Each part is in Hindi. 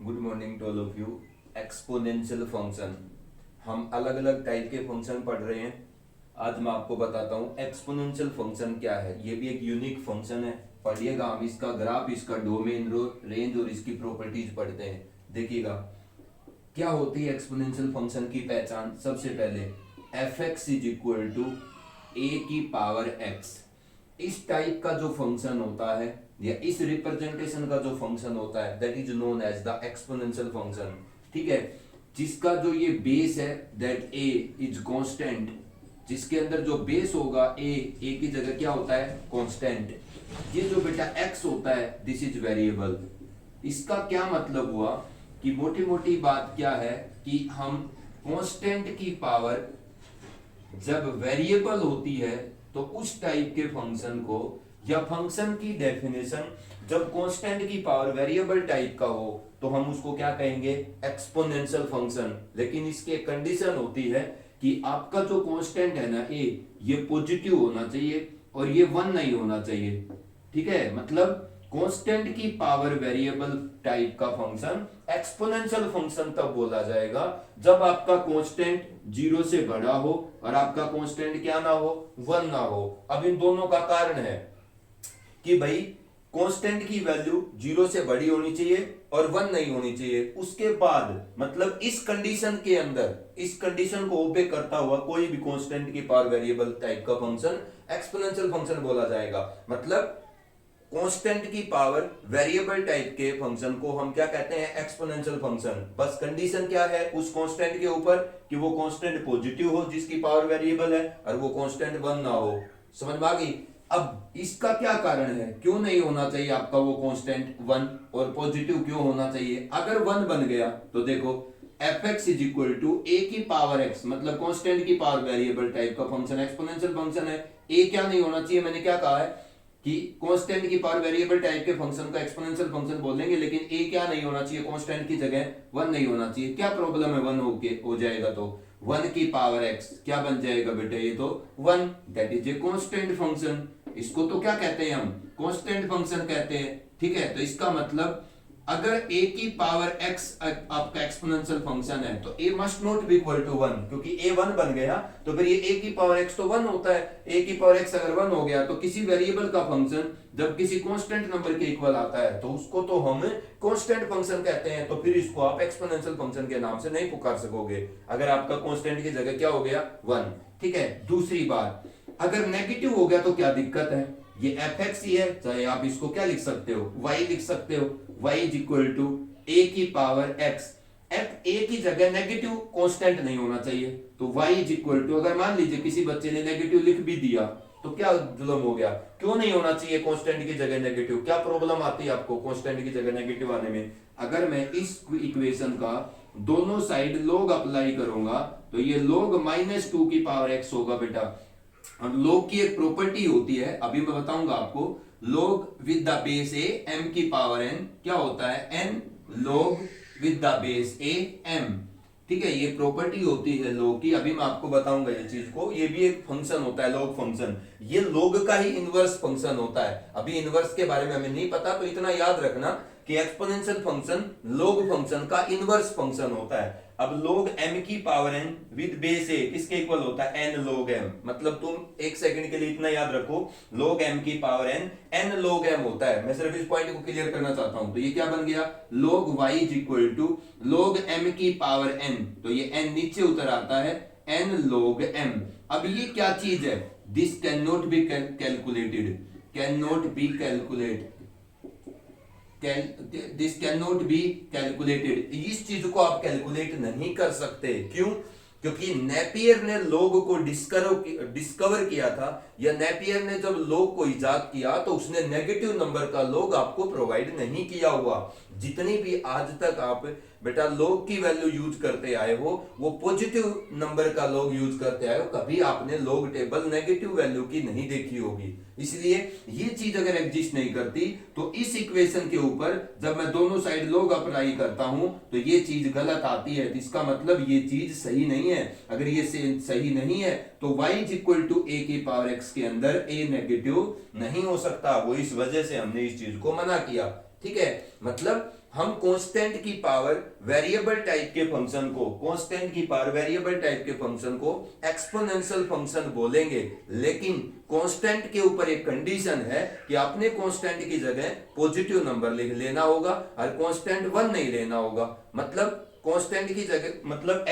Good morning to all of you. Exponential function, हम अलग अलग टाइप के फंक्शन पढ़ रहे हैं। आज मैं आपको बताता हूँ एक्सपोनेंशियल फंक्शन क्या है। ये भी एक यूनिक फंक्शन है, पढ़िएगा। हम इसका ग्राफ, इसका डोमेन, रेंज और इसकी प्रॉपर्टीज पढ़ते हैं। देखिएगा क्या होती है एक्सपोनेंशियल फंक्शन की पहचान। सबसे पहले f x is equal to a की पावर एक्स। इस टाइप का जो फंक्शन होता है या इस रिप्रेजेंटेशन का जो फंक्शन होता है that is known as the exponential function. ठीक है, जिसका जो ये बेस है दैट ए इज कांस्टेंट, जिसके अंदर जो बेस होगा ए की जगह क्या होता है, कांस्टेंट। ये जो बेटा एक्स होता है दिस इज वेरिएबल। इसका क्या मतलब हुआ कि मोटी मोटी बात क्या है कि हम कांस्टेंट की पावर जब वेरिएबल होती है तो उस टाइप के फंक्शन को, या फंक्शन की डेफिनेशन जब कांस्टेंट की पावर वेरिएबल टाइप का हो तो हम उसको क्या कहेंगे, एक्सपोनेंशियल फंक्शन। लेकिन इसकी कंडीशन होती है कि आपका जो कांस्टेंट है ना ए, ये पॉजिटिव होना चाहिए और ये 1 नहीं होना चाहिए। ठीक है, मतलब कांस्टेंट की पावर वेरिएबल टाइप का फंक्शन एक्सपोनेंशियल फंक्शन तब बोला जाएगा जब आपका कांस्टेंट 0 से बड़ा हो और आपका कांस्टेंट क्या ना हो, 1 ना हो। अब इन दोनों का कारण है कि भाई कांस्टेंट की वैल्यू 0 से बड़ी होनी चाहिए और 1 नहीं होनी चाहिए। उसके बाद मतलब इस कंडीशन के अंदर, इस कंडीशन को ओबे करता हुआ कोई भी कांस्टेंट की पावर वेरिएबल टाइप का फंक्शन एक्सपोनेंशियल फंक्शन बोला जाएगा। मतलब कांस्टेंट की पावर वेरिएबल टाइप के फंक्शन को हम क्या कहते हैं, एक्सपोनेंशियल फंक्शन। बस कंडीशन क्या है उस कांस्टेंट के ऊपर कि वो कांस्टेंट पॉजिटिव हो जिसकी पावर वेरिएबल है और वो कांस्टेंट 1 ना हो। समझ में आ गई। अब इसका क्या कारण है, क्यों नहीं होना चाहिए आपका वो कांस्टेंट 1 और पॉजिटिव क्यों होना चाहिए। अगर 1 बन गया तो देखो f x is equal to a की पावर एक्स, मतलब कांस्टेंट की पावर वेरिएबल टाइप का फंक्शन एक्सपोनेंशियल फंक्शन है। ए क्या नहीं होना चाहिए, मैंने क्या कहा है कि कांस्टेंट की पावर वेरिएबल टाइप के फंक्शन को एक्सपोनेंशियल फंक्शन बोलेंगे, लेकिन ए क्या नहीं होना चाहिए, कांस्टेंट की जगह 1 नहीं होना चाहिए। क्या प्रॉब्लम है, 1 हो जाएगा तो 1 की पावर x क्या बन जाएगा बेटा, ये तो 1, that is a constant function. इसको तो क्या कहते हैं हम, कांस्टेंट फंक्शन कहते हैं। ठीक है, तो इसका मतलब अगर a की पावर x आपका एक्सपोनेंशियल फंक्शन है तो a must not be equal to 1, क्योंकि a 1 बन गया तो फिर ये a की पावर x तो 1 होता है। a की पावर x अगर 1 हो गया तो किसी वेरिएबल का फंक्शन जब किसी कांस्टेंट नंबर के इक्वल आता है तो उसको तो हम कांस्टेंट फंक्शन कहते हैं। तो फिर इसको आप एक्सपोनेंशियल फंक्शन के नाम से नहीं पुकार सकोगे अगर आपका कांस्टेंट की जगह क्या हो गया, 1। ठीक है, दूसरी बात, अगर नेगेटिव हो गया तो क्या दिक्कत है, ये एफ एक्स ही है, चाहे आप इसको क्या लिख सकते हो, y लिख सकते हो। y is equal to a की पावर x। एफ ए की जगह नेगेटिव कांस्टेंट नहीं होना चाहिए, तो y इज इक्वल टू, अगर मान लीजिए किसी बच्चे ने नेगेटिव लिख भी दिया तो क्या जुल्म हो गया, क्यों नहीं होना चाहिए कांस्टेंट की जगह नेगेटिव। क्या प्रॉब्लम आती है आपको कांस्टेंट की जगह नेगेटिव आने में। अगर मैं इस इक्वेशन का दोनों साइड log अप्लाई करूंगा तो ये log -2 की पावर x होगा बेटा। और log की एक प्रॉपर्टी होती है, अभी मैं बताऊंगा आपको। log with the base A m की पावर n क्या होता है, n log with the base A m। ठीक है, ये प्रॉपर्टी होती है log की, अभी मैं आपको बताऊंगा ये चीज को। ये भी एक फंक्शन होता है log फंक्शन, ये log का ही इनवर्स फंक्शन होता है। अभी इनवर्स के बारे में हमें नहीं पता, तो इतना याद रखना कि एक्सपोनेंशियल फंक्शन log फंक्शन का इनवर्स फंक्शन होता है। अब log m की power n with base a किसके इक्वल होता है, n log m। मतलब तुम एक सेकंड के लिए इतना याद रखो, log m की पावर n log m होता है। मैं सिर्फ इस पॉइंट को क्लियर करना चाहता हूं। तो ये क्या बन गया, log y is equal to log m की पावर n, तो ये n नीचे उतर आता है, n log m। अब ये क्या चीज है, this can not be calculated, can not be calculate, this can not be calculated. इस चीज को आप कैलकुलेट नहीं कर सकते, क्यों, क्योंकि नेपियर ने log को डिस्कवर किया था, या नेपियर ने जब log को इजाद किया तो उसने नेगेटिव नंबर का log आपको प्रोवाइड नहीं किया हुआ। जितनी भी आज तक आप बेटा log की वैल्यू यूज करते आए हो वो पॉजिटिव नंबर का log यूज करते आए हो, कभी आपने log टेबल नेगेटिव वैल्यू की नहीं देखी होगी। इसलिए ये चीज अगर एग्जिस्ट नहीं करती तो इस इक्वेशन के ऊपर जब मैं दोनों साइड log अप्लाई करता हूं तो ये चीज गलत आती है। इसका मतलब ये चीज सही नहीं है। अगर ये सही नहीं है तो y is equal to a की पावर x के अंदर a नेगेटिव नहीं हो सकता। वो इस वजह से हमने इस चीज को मना किया। ठीक है, मतलब हम कांस्टेंट की पावर वेरिएबल टाइप के फंक्शन को कांस्टेंट की पावर वेरिएबल टाइप के फंक्शन को एक्सपोनेंशियल फंक्शन बोलेंगे, लेकिन कांस्टेंट के ऊपर एक कंडीशन है कि आपने कांस्टेंट की जगह पॉजिटिव नंबर लिख लेना होगा और कांस्टेंट 1 नहीं लेना होगा। मतलब कांस्टेंट की जगह मतलब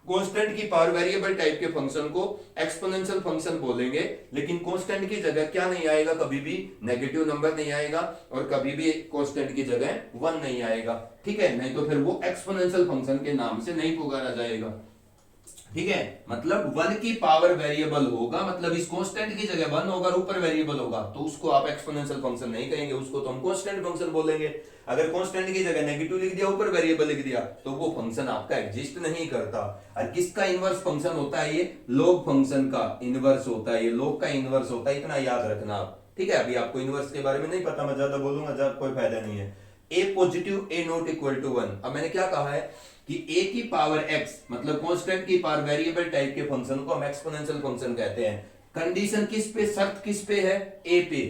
कांस्टेंट की पावर वेरिएबल टाइप के फंक्शन को एक्सपोनेंशियल फंक्शन बोलेंगे, लेकिन कांस्टेंट की जगह क्या नहीं आएगा, कभी भी नेगेटिव नंबर नहीं आएगा और कभी भी कांस्टेंट की जगह 1 नहीं आएगा। ठीक है, नहीं तो फिर वो एक्सपोनेंशियल फंक्शन के नाम से नहीं पुकारा जाएगा। ठीक है, मतलब 1 की पावर वेरिएबल होगा, मतलब इस कांस्टेंट की जगह 1 होगा, ऊपर वेरिएबल होगा, तो उसको आप एक्सपोनेंशियल फंक्शन नहीं कहेंगे, उसको तो हम कांस्टेंट फंक्शन बोलेंगे। अगर कांस्टेंट की जगह नेगेटिव लिख दिया, ऊपर वेरिएबल लिख दिया, तो वो फंक्शन आपका एग्जिस्ट नहीं करता। और किसका इनवर्स फंक्शन होता है? ये लॉग फंक्शन का इनवर्स होता है, ये लॉग का इनवर्स होता है, इतना याद रखना आप। ठीक है, अभी आपको इनवर्स के बारे में नहीं पता, मैं ज्यादा बोलूंगा ज्यादा कोई फायदा नहीं है। A positive a not equal to 1। अब मैंने क्या कहा है कि a की पावर x मतलब कांस्टेंट की पावर वेरिएबल टाइप के फंक्शन को हम एक्सपोनेंशियल फंक्शन कहते हैं। कंडीशन किस पे, शर्त किस पे है? a पे।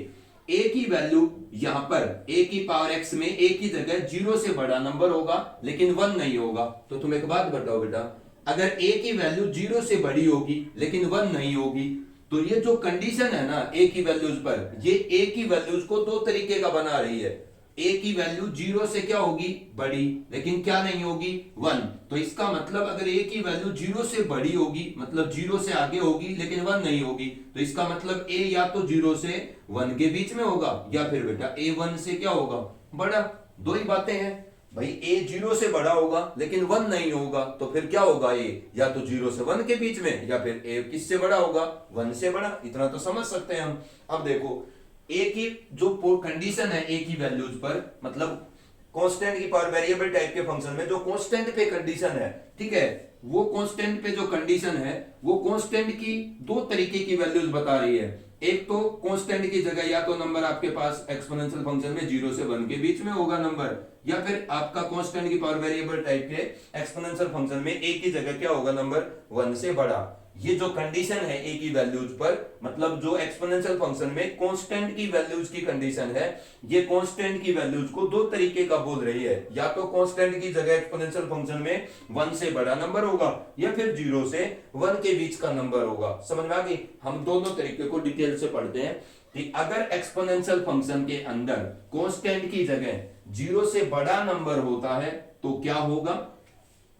a की वैल्यू यहां पर a की पावर x में a की जगह 0 से बड़ा नंबर होगा, लेकिन 1 नहीं होगा। तो तुम एक बात बताओ बेटा, अगर a की वैल्यू 0 से बड़ी होगी लेकिन 1 नहीं होगी, तो ये जो कंडीशन है ना a की वैल्यूज पर, ये a की वैल्यूज को दो तरीके का बना रही है। a की वैल्यू 0 से क्या होगी? बड़ी, लेकिन क्या नहीं होगी? 1। तो इसका मतलब अगर a की वैल्यू 0 से बड़ी होगी मतलब 0 से आगे होगी लेकिन 1 नहीं होगी, तो इसका मतलब a या तो 0 से 1 के बीच में होगा या फिर बेटा a 1 से क्या होगा? बड़ा। दो ही बातें हैं भाई, a 0 से बड़ा होगा लेकिन 1 नहीं होगा, तो फिर क्या होगा? a या तो 0 से 1 के बीच में या फिर a किससे बड़ा होगा? 1 से बड़ा। इतना तो समझ सकते हैं हम। अब देखो a की जो कंडीशन है a की वैल्यूज पर, मतलब कांस्टेंट की पावर वेरिएबल टाइप के फंक्शन में जो कांस्टेंट पे कंडीशन है, ठीक है, वो कांस्टेंट पे जो कंडीशन है वो कांस्टेंट की दो तरीके की वैल्यूज बता रही है। एक तो कांस्टेंट की जगह या तो नंबर आपके पास एक्सपोनेंशियल फंक्शन में 0 से 1 के बीच में होगा नंबर, या फिर आपका कांस्टेंट की पावर वेरिएबल टाइप के एक्सपोनेंशियल फंक्शन में a की जगह क्या होगा? नंबर 1 से बड़ा। ये जो कंडीशन है a की वैल्यूज पर, मतलब जो एक्सपोनेंशियल फंक्शन में कांस्टेंट की वैल्यूज की कंडीशन है, ये कांस्टेंट की वैल्यूज को दो तरीके का बोल रही है। या तो कांस्टेंट की जगह एक्सपोनेंशियल फंक्शन में 1 से बड़ा नंबर होगा या फिर 0 से 1 के बीच का नंबर होगा। समझ में आ गई? हम दोनों तरीके को डिटेल से पढ़ते हैं कि अगर एक्सपोनेंशियल फंक्शन के अंदर कांस्टेंट की जगह 0 से बड़ा नंबर होता है तो क्या होगा,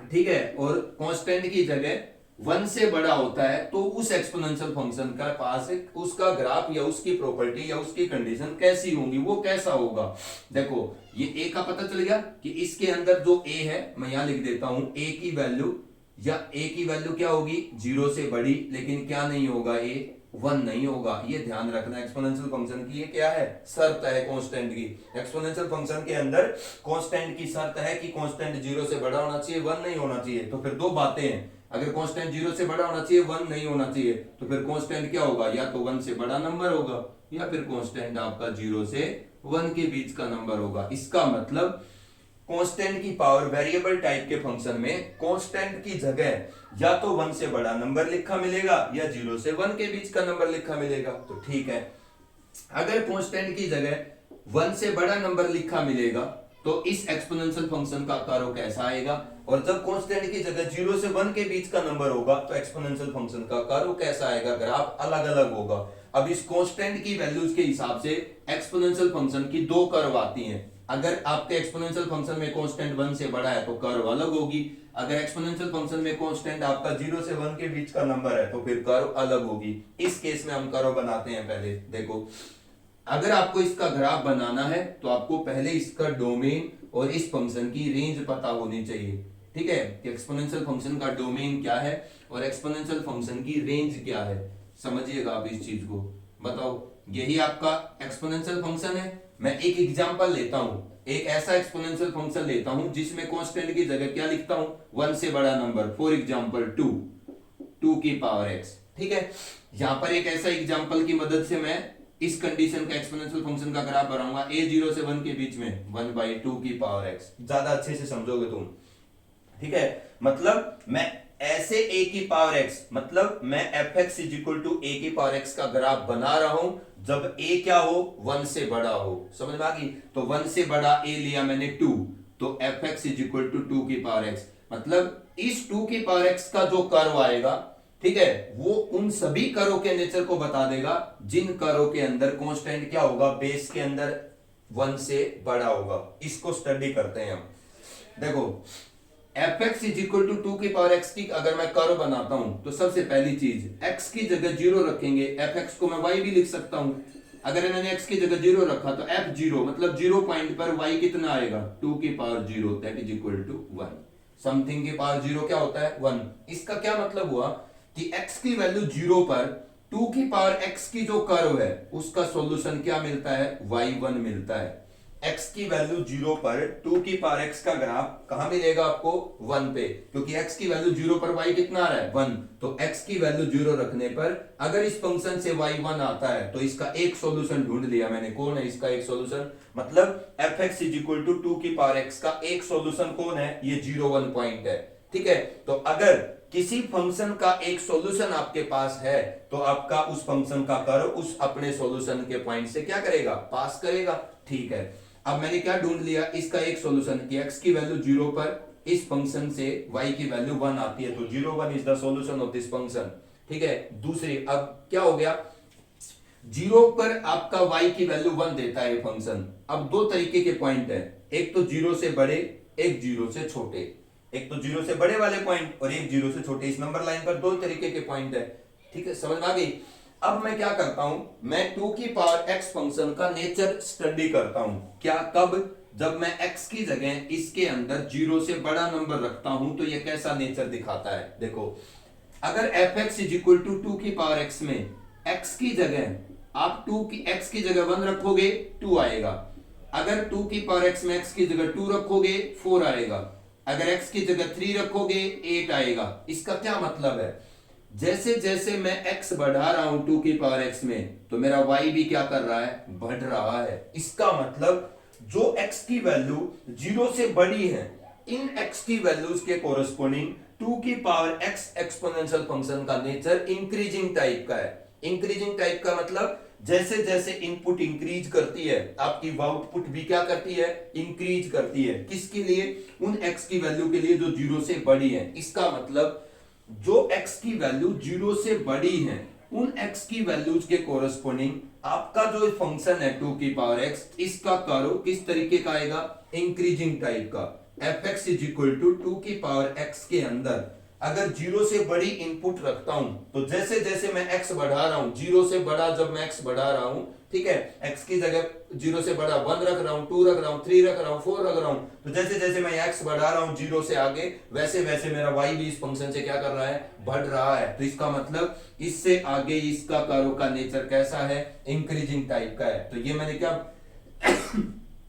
ठीक है, और कांस्टेंट की जगह 1 से बड़ा होता है तो उस एक्सपोनेंशियल फंक्शन का पास उसका ग्राफ या उसकी प्रॉपर्टी या उसकी कंडीशन कैसी होंगी, वो कैसा होगा। देखो ये a का पता चल गया कि इसके अंदर जो a है, मैं यहां लिख देता हूं, a की वैल्यू या a की वैल्यू क्या होगी? 0 से बड़ी, लेकिन क्या नहीं होगा? a 1 नहीं होगा। ये ध्यान रखना, एक्सपोनेंशियल फंक्शन की ये क्या है? शर्त है कांस्टेंट की। एक्सपोनेंशियल फंक्शन के अंदर कांस्टेंट की शर्त है कि कांस्टेंट 0 से बड़ा होना चाहिए, 1 नहीं होना चाहिए। तो फिर दो बातें हैं, अगर कांस्टेंट 0 से बड़ा होना चाहिए, 1 नहीं होना चाहिए, तो फिर कांस्टेंट क्या होगा? या तो 1 से बड़ा नंबर होगा या फिर कांस्टेंट आपका 0 से 1 के बीच का नंबर होगा। इसका मतलब कांस्टेंट की पावर वेरिएबल टाइप के फंक्शन में कांस्टेंट की जगह या तो 1 से बड़ा नंबर लिखा मिलेगा या 0 से 1 के बीच का नंबर लिखा मिलेगा। तो ठीक है, अगर कांस्टेंट की जगह 1 से बड़ा नंबर लिखा मिलेगा तो इस एक्सपोनेंशियल फंक्शन का कर्व कैसा आएगा, और जब कांस्टेंट की जगह 0 से 1 के बीच का नंबर होगा तो एक्सपोनेंशियल फंक्शन का कर्व कैसा आएगा, ग्राफ अलग अलग होगा। अब इस कांस्टेंट की वैल्यूज के हिसाब से एक्सपोनेंशियल फंक्शन की दो कर्व आती हैं। अगर आपके एक्सपोनेंशियल फंक्शन में कांस्टेंट 1 से बड़ा है तो कर्व अलग होगी, अगर एक्सपोनेंशियल फंक्शन में कांस्टेंट आपका 0 से 1 के बीच का नंबर है तो फिर कर्व अलग होगी। इस केस में हम कर्व बनाते हैं। पहले देखो, अगर आपको इसका ग्राफ बनाना है तो आपको पहले इसका डोमेन और इस फंक्शन की रेंज पता होनी चाहिए। ठीक है, कि एक्सपोनेंशियल फंक्शन का डोमेन क्या है और एक्सपोनेंशियल फंक्शन की रेंज क्या है। समझिएगा आप इस चीज को। बताओ, यही आपका एक्सपोनेंशियल फंक्शन है। मैं एक एग्जांपल लेता हूं, एक ऐसा एक्सपोनेंशियल फंक्शन लेता हूं जिसमें कांस्टेंट की जगह क्या लिखता हूं? 1 से बड़ा नंबर, फॉर एग्जांपल 2 की पावर x। ठीक है, यहां पर एक ऐसा एग्जांपल की मदद से मैं इस कंडीशन का एक्सपोनेंशियल फंक्शन का ग्राफ बनाऊंगा, a 0 से 1 के बीच में 1/2 की पावर x। ज्यादा अच्छे से समझोगे तुम। ठीक है, मतलब मैं ऐसे a की पावर x, मतलब मैं fx is equal to a की पावर x का ग्राफ बना रहा हूं जब a क्या हो, 1 से बड़ा हो। समझ में आ गई? तो 1 से बड़ा a लिया मैंने 2, तो fx इज इक्वल टू 2 की पावर x, मतलब इस 2 की पावर x का जो कर्व आएगा, ठीक है, वो उन सभी कर्व के नेचर को बता देगा जिन कर्व के अंदर कांस्टेंट क्या होगा, बेस के अंदर 1 से बड़ा होगा। इसको स्टडी करते हैं हम। देखो fx इज इक्वल टू 2 की पावर x की अगर मैं कर्व बनाता हूं तो सबसे पहली चीज x की जगह 0 रखेंगे, fx को मैं y भी लिख सकता हूं। अगर मैंने x की जगह 0 रखा तो f0 मतलब 0 पॉइंट पर y कितना आएगा, 2 की power 0, that is equal to 1। Something की पावर 0 क्या होता है, 1। इसका क्या मतलब हुआ कि x की वैल्यू 0 पर 2 की पावर x की जो कर्व है उसका सॉल्यूशन क्या मिलता है, y1 मिलता है। x की वैल्यू 0 पर 2 की पावर x का ग्राफ कहां मिलेगा आपको, 1 पे, क्योंकि x की वैल्यू 0 पर y कितना आ रहा है, 1। तो x की वैल्यू 0 रखने पर अगर इस फंक्शन से y1 आता है तो इसका एक सॉल्यूशन ढूंढ लिया मैंने। कौन है इसका एक सॉल्यूशन, मतलब fx इज इक्वल टू 2 की पावर x का एक सॉल्यूशन कौन है, ये 0 1 पॉइंट है। ठीक है, तो अगर किसी फंक्शन का एक सॉल्यूशन आपके पास है तो आपका उस फंक्शन का कर्व उस अपने सॉल्यूशन के पॉइंट से क्या करेगा, पास करेगा। ठीक है, अब मैंने क्या ढूंढ लिया, इसका एक सॉल्यूशन कि x की वैल्यू 0 पर इस फंक्शन से y की वैल्यू 1 आती है, तो 0 1 is the solution of this function. ठीक है, दूसरी अब क्या हो गया, 0 पर आपका y की वैल्यू 1 देता है फंक्शन। अब दो तरीके के पॉइंट है, एक तो 0 से बड़े, एक 0 से छोटे। एक तो 0 से बड़े वाले पॉइंट और एक 0 से छोटे। इस नंबर लाइन पर दो तरीके के पॉइंट है। ठीक है, समझ में आ गई? अब मैं क्या करता हूं, मैं 2 की पावर x फंक्शन का नेचर स्टडी करता हूं। क्या, कब, जब मैं x की जगह इसके अंदर 0 से बड़ा नंबर रखता हूं तो ये कैसा नेचर दिखाता है। देखो, अगर fx इज इक्वल टू 2 की पावर x में x की जगह आप 2 की x की जगह 1 रखोगे 2 आएगा। अगर 2 की पावर x में x की जगह 2 रखोगे 4 आएगा। अगर x की जगह 3 रखोगे 8 आएगा। इसका क्या मतलब है, जैसे जैसे मैं x बढ़ा रहा हूं 2 की पावर x में तो मेरा y भी क्या कर रहा है, बढ़ रहा है। इसका मतलब जो x की वैल्यू 0 से बड़ी है, इन x की वैल्यूज के कोरस्पोंडिंग 2 की पावर x एक्सपोनेंशियल फंक्शन का नेचर इंक्रीजिंग टाइप का है। इंक्रीजिंग टाइप का मतलब जैसे जैसे इनपुट इंक्रीज करती है आपकी आउटपुट भी क्या करती है, इंक्रीज करती है। किसके लिए, उन x की वैल्यू के लिए जो 0 से बड़ी है। इसका मतलब जो x की वैल्यू 0 से बड़ी है उन x की वैल्यूज के कोरस्पोंडिंग आपका जो फंक्शन है 2 की पावर x, इसका कर्व किस तरीके का आएगा, इंक्रीजिंग टाइप का। fx इज इक्वल टू 2 की पावर x के अंदर अगर 0 से बड़ी इनपुट रखता हूं तो जैसे जैसे मैं x बढ़ा रहा हूं, 0 से बड़ा जब मैं x बढ़ा रहा हूं, ठीक है, x की जगह 0 से बड़ा 1 रख रहा हूं, 2 रख रहा हूं, 3 रख रहा हूं, 4 रख रहा हूं, तो जैसे जैसे मैं x बढ़ा रहा हूं 0 से आगे, वैसे वैसे मेरा y भी इस फंक्शन से क्या कर रहा है, बढ़ रहा है। तो इसका मतलब इससे आगे इसका कर्व का नेचर कैसा है, इंक्रीजिंग टाइप का है। तो ये मैंने क्या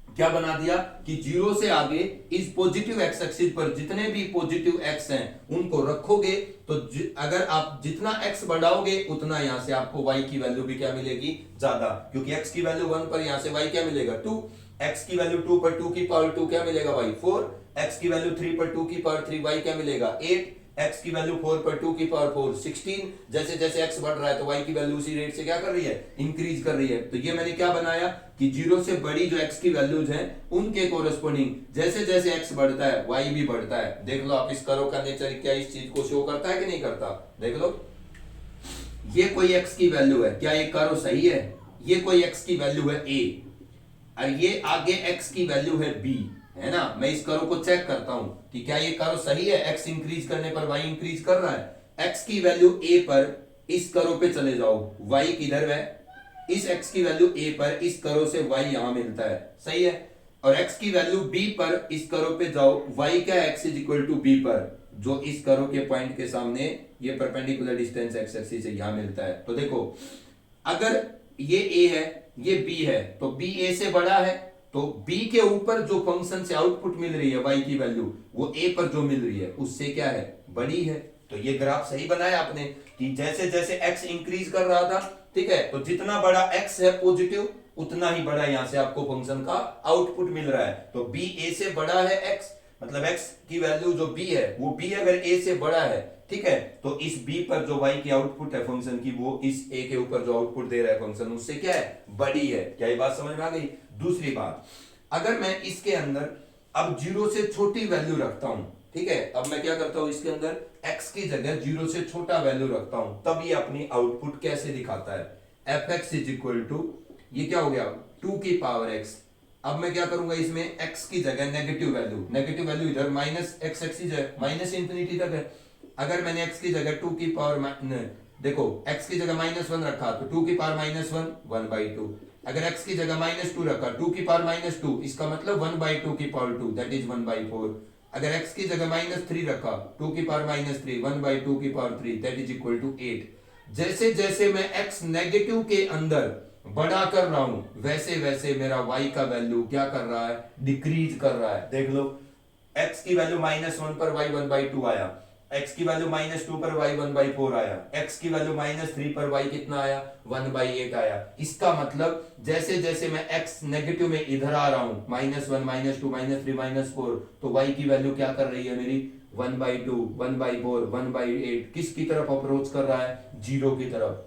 क्या बना दिया कि 0 से आगे इस पॉजिटिव एक्स एक्सिस पर जितने भी पॉजिटिव एक्स हैं उनको रखोगे तो अगर आप जितना एक्स बढ़ाओगे उतना यहां से आपको y की वैल्यू भी क्या मिलेगी, ज्यादा, क्योंकि x की वैल्यू 1 पर यहां से y क्या मिलेगा, 2। x की वैल्यू 2 पर 2 की पावर 2 क्या मिलेगा y, 4। x की वैल्यू 3 पर 2 की पावर 3 y क्या मिलेगा, 8। x की वैल्यू 4 पर 2 की पावर 4 16। जैसे जैसे x बढ़ रहा है तो y की वैल्यू उसी रेट से क्या कर रही है, इंक्रीज कर रही है। तो ये मैंने क्या बनाया कि 0 से बड़ी जो x की वैल्यूज हैं उनके कोरस्पोंडिंग जैसे जैसे x बढ़ता है y भी बढ़ता है। देख लो आप इस कर्व का नेचर क्या इस चीज को शो करता है कि नहीं करता। देख लो, ये कोई x की वैल्यू है, क्या ये कर्व सही है, ये कोई x की वैल्यू है a और ये आगे x की वैल्यू है b, है ना। मैं इस कर्व को चेक करता हूं कि क्या ये कर्व सही है, x इंक्रीज करने पर y इंक्रीज कर रहा है। x की वैल्यू a पर इस कर्व पे चले जाओ, y किधर है, इस x की वैल्यू a पर इस कर्व से y यहां मिलता है, सही है। और x की वैल्यू b पर इस कर्व पे जाओ, y क्या है, x is equal to b पर जो इस कर्व के पॉइंट के सामने ये परपेंडिकुलर डिस्टेंस x एक्सिस से यहां मिलता है। तो देखो, अगर ये a है ये b है तो b a से बड़ा है, तो b के ऊपर जो फंक्शन से आउटपुट मिल रही है y की वैल्यू वो a पर जो मिल रही है उससे क्या है, बड़ी है। तो ये ग्राफ सही बनाया आपने कि जैसे जैसे x इंक्रीज कर रहा था, ठीक है, तो जितना बड़ा x है पॉजिटिव उतना ही बड़ा यहां से आपको फंक्शन का आउटपुट मिल रहा है। तो b a से बड़ा है x, मतलब x की वैल्यू जो b है वो b अगर a से बड़ा है, ठीक है, तो इस b पर जो y की आउटपुट है फंक्शन की, वो इस a के ऊपर जो आउटपुट दे रहा है फंक्शन उससे क्या है, बड़ी है। क्या ये बात समझ में आ गई? दूसरी बात, अगर मैं इसके अंदर अब 0 से छोटी वैल्यू रखता हूं, ठीक है, अब मैं क्या करता हूं, इसके अंदर x की जगह 0 से छोटा वैल्यू रखता हूं, तब ये अपनी आउटपुट कैसे दिखाता है, fx इज इक्वल टू, ये क्या हो गया 2 की पावर x। अब मैं क्या करूंगा, इसमें x की जगह नेगेटिव वैल्यू इधर माइनस x एक्सिस है, माइनस इंफिनिटी तक है। अगर मैंने x की जगह 2 की पावर, देखो x की जगह -1 रखा तो 2 की पावर -1 1/2, अगर x की जगह -2 रखा 2 की पावर -2, इसका मतलब 1/2 की पावर 2 दैट इज 1/4। अगर x की जगह -3 रखा 2 की पावर -3 1/2 की power 3 that is equal to 8। जैसे जैसे मैं x नेगेटिव के अंदर बड़ा कर रहा हूं, वैसे वैसे मेरा y का वैल्यू क्या कर रहा है, डिक्रीज कर रहा है। देख लो, x की वैल्यू -1 पर y 1/2 आया, x की वैल्यू -2 पर y 1/4 आया, x की वैल्यू -3 पर y कितना आया, 1/8 आया। इसका मतलब जैसे जैसे मैं x नेगेटिव में इधर आ रहा हूं, -1 -2 -3 -4, तो y की वैल्यू क्या कर रही है मेरी, 1/2 1/4 1/8, किसकी तरफ अप्रोच कर रहा है, 0 की तरफ।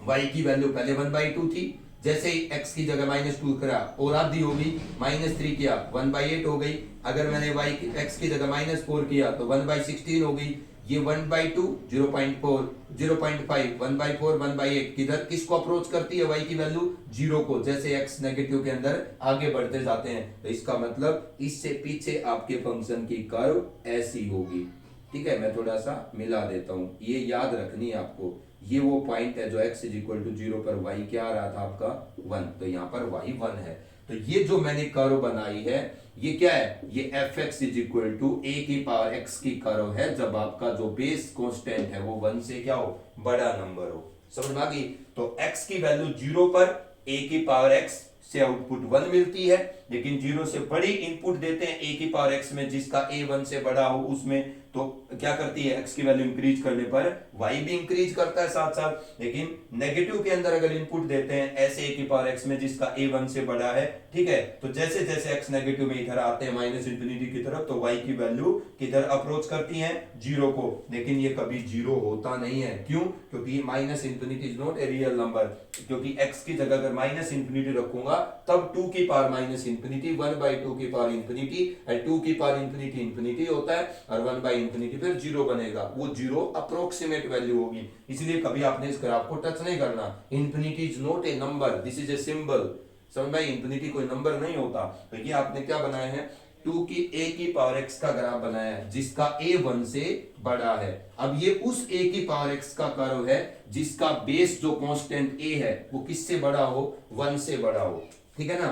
y की वैल्यू पहले 1/2 थी, जैसे ही x की जगह -2 करा और आधी हो गई, -3 किया 1/8 हो गई। अगर मैंने x की जगह -4 किया तो 1/16 हो गई। ये 1/2 0.4 0.5 1/4 1/8 किधर किसको अप्रोच करती है, y की वैल्यू 0 को, जैसे x नेगेटिव के अंदर आगे बढ़ते जाते हैं। तो इसका मतलब इससे पीछे आपके फंक्शन की कर्व ऐसी होगी। ठीक है, मैं थोड़ा सा मिला देता हूं, ये याद रखनी है आपको। ये वो पॉइंट है जो x इज इक्वल टू 0 पर y क्या आ रहा था आपका 1, तो यहाँ पर y 1 है। तो ये जो मैंने कर्व बनाई है ये क्या है, ये fx is equal to a की पावर x की कर्व है, जब आपका जो बेस कांस्टेंट है वो 1 से क्या हो, बड़ा नंबर हो। समझ में आ गई? तो x की वैल्यू 0 पर a की पावर x से आउटपुट 1 मिलती है, लेकिन 0 से बड़ी इनपुट देते हैं a की पावर x में जिसका a 1 से बड़ा हो, उसमें तो क्या करती है, x की वैल्यू इंक्रीज करने पर y भी इंक्रीज करता है साथ साथ। लेकिन नेगेटिव के अंदर अगर इनपुट देते हैं ऐसे a की पावर x में जिसका a 1 से बड़ा है, ठीक है, तो जैसे जैसे x नेगेटिव में इधर आते हैं माइनस इंफिनिटी की तरफ, तो y की वैल्यू किधर अप्रोच करती है, 0 को। लेकिन ये कभी 0 होता नहीं है, क्यों? क्योंकि minus infinity is not a real number, क्योंकि x की जगह अगर माइनस इंफिनिटी रखूंगा तब 2 की पावर माइनस इंफिनिटी 1/2 की पावर इंफिनिटी, 2 की पावर इंफिनिटी इंफिनिटी होता है और 1/इंफिनिटी फिर 0 बनेगा, वो 0 अप्रोक्सीमेट वैल्यू होगी। इसलिए कभी आपने इस ग्राफ को टच नहीं करना। Infinity is not a number, this is a symbol. समझ में? इंफिनिटी कोई नंबर नहीं होता। तो ये आपने क्या बनाया है, 2 की a की पावर x का ग्राफ बनाया है जिसका a 1 से बड़ा है। अब ये उस a की पावर x का कर्व है जिसका बेस जो कांस्टेंट a है वो किससे बड़ा हो, 1 से बड़ा हो। ठीक है ना?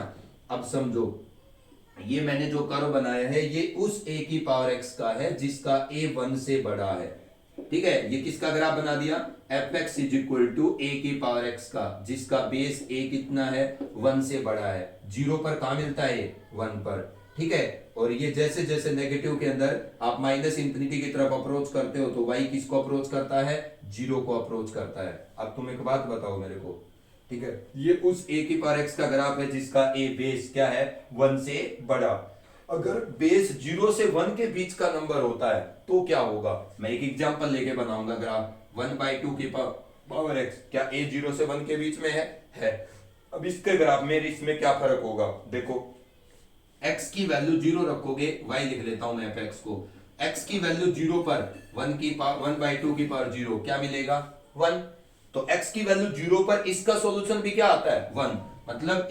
अब समझो, ये मैंने जो कर्व बनाया है ये उस a की पावर x का है जिसका a 1 से बड़ा है। ठीक है, ये किसका ग्राफ बना दिया, fx is equal to a की पावर x का जिसका बेस a कितना है, 1 से बड़ा है। 0 पर कहां मिलता है, 1 पर। ठीक है, और ये जैसे जैसे नेगेटिव के अंदर आप माइनस इंफिनिटी की तरफ अप्रोच करते हो तो y किसको अप्रोच करता है, 0 को अप्रोच करता है। अब तुम एक बात बताओ मेरे को, ठीक है, ये उस a की पावर x का ग्राफ है जिसका a बेस क्या है, 1 से बड़ा। अगर बेस 0 से 1 के बीच का नंबर होता है तो क्या होगा, मैं एक एग्जांपल लेके बनाऊंगा ग्राफ। 1/2 की पावर x, क्या a 0 से 1 के बीच में है। अब इसके ग्राफ में इसमें क्या फर्क होगा, देखो x की वैल्यू 0 रखोगे, y लिख लेता हूं मैं fx को, x की वैल्यू 0 पर 1/2 की पावर 0 क्या मिलेगा, 1। तो x की वैल्यू 0 पर इसका सॉल्यूशन भी क्या आता है, 1। मतलब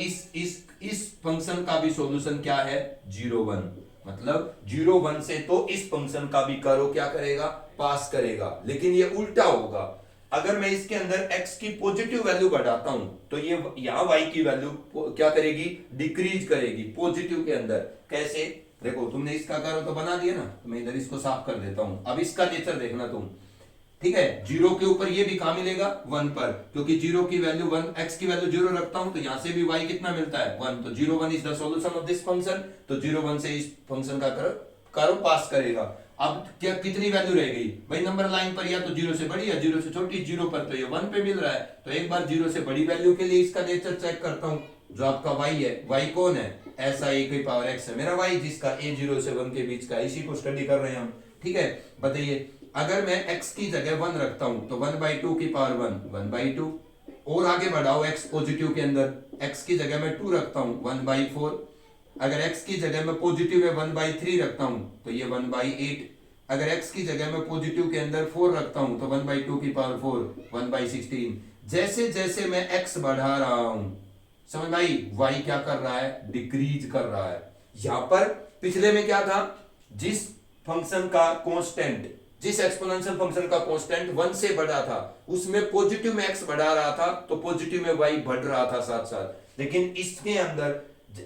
इस फंक्शन का भी सॉल्यूशन क्या है, 0 1। मतलब 0 1 से तो इस फंक्शन का भी कर्व क्या करेगा, पास करेगा। लेकिन ये उल्टा होगा, अगर मैं इसके अंदर x की पॉजिटिव वैल्यू बढ़ाता हूं तो ये यहां y की वैल्यू क्या करेगी, डिक्रीज करेगी पॉजिटिव के अंदर। कैसे, देखो तुमने इसका कर्व तो बना दिया ना, तो मैं इधर इसको साफ कर देता हूं। अब इसका नेचर देखना तुम, ठीक है, 0 के ऊपर ये भी कहां मिलेगा, 1 पर, क्योंकि 0 की वैल्यू 1, x की वैल्यू 0 रखता हूं तो यहां से भी y कितना मिलता है, 1। तो 0 1 is the solution of this function, तो 0 1 से इस फंक्शन का कर्व पास करेगा। अब क्या कितनी वैल्यू रह गई भाई, नंबर लाइन पर या तो 0 से बड़ी या 0 से छोटी। 0 पर तो ये 1 पे मिल रहा है, तो एक बार 0 से बड़ी वैल्यू के लिए इसका नेचर चेक करता हूं। जो आपका y है, y कौन है, ऐसा ए की पावर x है मेरा y, जिसका a 0 से 1 के बीच का, इसी को स्टडी कर रहे हैं हम। ठीक है, बताइए अगर मैं x की जगह 1 रखता हूं तो 1/2 की पावर 1/2, और आगे बढ़ाओ x पॉजिटिव के अंदर, x की जगह मैं 2 रखता हूं 1/4, अगर x की जगह मैं पॉजिटिव में 1/3 रखता हूं तो ये 1/8, अगर x की जगह मैं पॉजिटिव के अंदर 4 रखता हूं तो 1/2 की पावर 4 1/16। जैसे जैसे मैं x बढ़ा रहा हूं, समझ भाई, y क्या कर रहा है, डिक्रीज कर रहा है। यहां पर पिछले में क्या था, जिस फंक्शन का कांस्टेंट, जिस एक्सपोनेंशियल फंक्शन का कांस्टेंट 1 से बढ़ा था, उसमें पॉजिटिव में x बढ़ा रहा था तो पॉजिटिव में y बढ़ रहा था साथ साथ। लेकिन इसके अंदर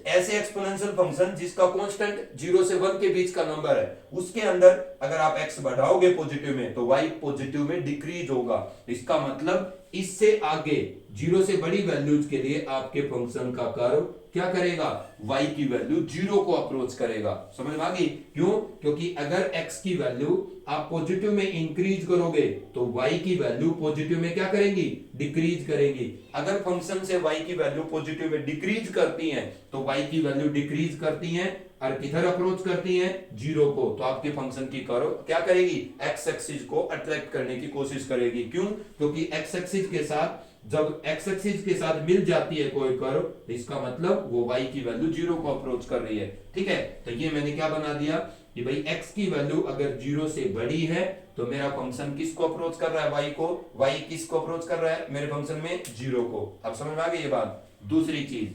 ऐसे एक्सपोनेंशियल फंक्शन जिसका कांस्टेंट 0 से 1 के बीच का नंबर है, उसके अंदर अगर आप x बढ़ाओगे पॉजिटिव में तो y पॉजिटिव में डिक्रीज होगा। इसका मतलब इससे आगे 0 से बड़ी वैल्यूज के लिए आपके फंक्शन का कर्व क्या करेगा, y की वैल्यू 0 को अप्रोच करेगा। समझ में आ गई? क्यों? क्योंकि अगर x की वैल्यू आप पॉजिटिव में इंक्रीज करोगे तो y की वैल्यू पॉजिटिव में क्या करेंगी, डिक्रीज करेंगी। अगर फंक्शन से y की वैल्यू पॉजिटिव में डिक्रीज करती है तो y की वैल्यू डिक्रीज करती है और किधर अप्रोच करती है, 0 को, तो आपके फंक्शन की कर्व क्या करेगी, x एक्सिस को अट्रैक्ट करने की कोशिश करेगी। क्यों? क्योंकि x एक्सिस के साथ, जब x एक्सिस के साथ मिल जाती है कोई कर्व, तो इसका मतलब वो y की वैल्यू 0 को अप्रोच कर रही है। ठीक है, तो ये मैंने क्या बना दिया कि भाई x की वैल्यू अगर 0 से बड़ी है तो मेरा फंक्शन किसको अप्रोच कर रहा है, y को, y किसको अप्रोच कर रहा है मेरे फंक्शन में, 0 को। अब समझ में आ गई ये बात। दूसरी चीज,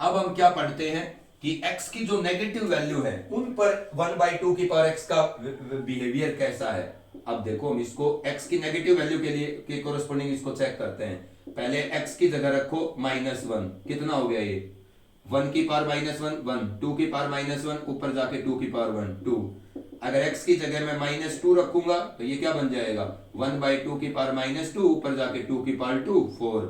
अब हम क्या पढ़ते हैं कि x की जो नेगेटिव वैल्यू है उन पर 1/2 की पावर x का बिहेवियर कैसा है। अब देखो हम इसको x की नेगेटिव वैल्यू के लिए के कोरस्पोंडिंग इसको चेक करते हैं। पहले x की जगह रखो -1, कितना हो गया ये, 1 की पावर -1 1, 2 की पावर -1, ऊपर जाके 2 की पावर 1 2। अगर x की जगह मैं -2 रखूंगा तो ये क्या बन जाएगा, 1/2 की पावर -2, ऊपर जाके 2 की पावर 2 4।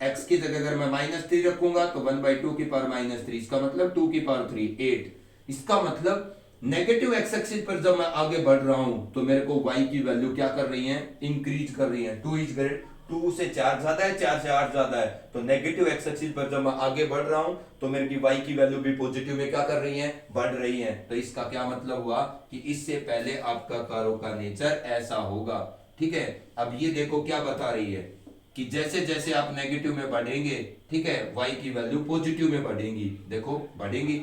x की जगह अगर मैं -3 रखूंगा तो 1/2 की पावर -3, इसका मतलब 2 की पावर 3 8। इसका मतलब नेगेटिव एक्स एक्सिस पर जब मैं आगे बढ़ रहा हूं तो मेरे को y की वैल्यू क्या कर रही है, इंक्रीज कर रही है। 2 इज ग्रेट, 2 से 4 ज्यादा है, 4 से 8 ज्यादा है, तो नेगेटिव एक्स एक्सिस पर जब मैं आगे बढ़ रहा हूं तो मेरे की y की वैल्यू भी पॉजिटिव में क्या कर रही है, बढ़ रही है। तो इसका क्या मतलब हुआ कि इससे पहले आपका कर्व का नेचर ऐसा होगा। ठीक है, अब ये देखो क्या बता रही है कि जैसे जैसे आप नेगेटिव में बढ़ेंगे, ठीक है, y की वैल्यू पॉजिटिव में बढ़ेंगी। देखो बढ़ेंगी,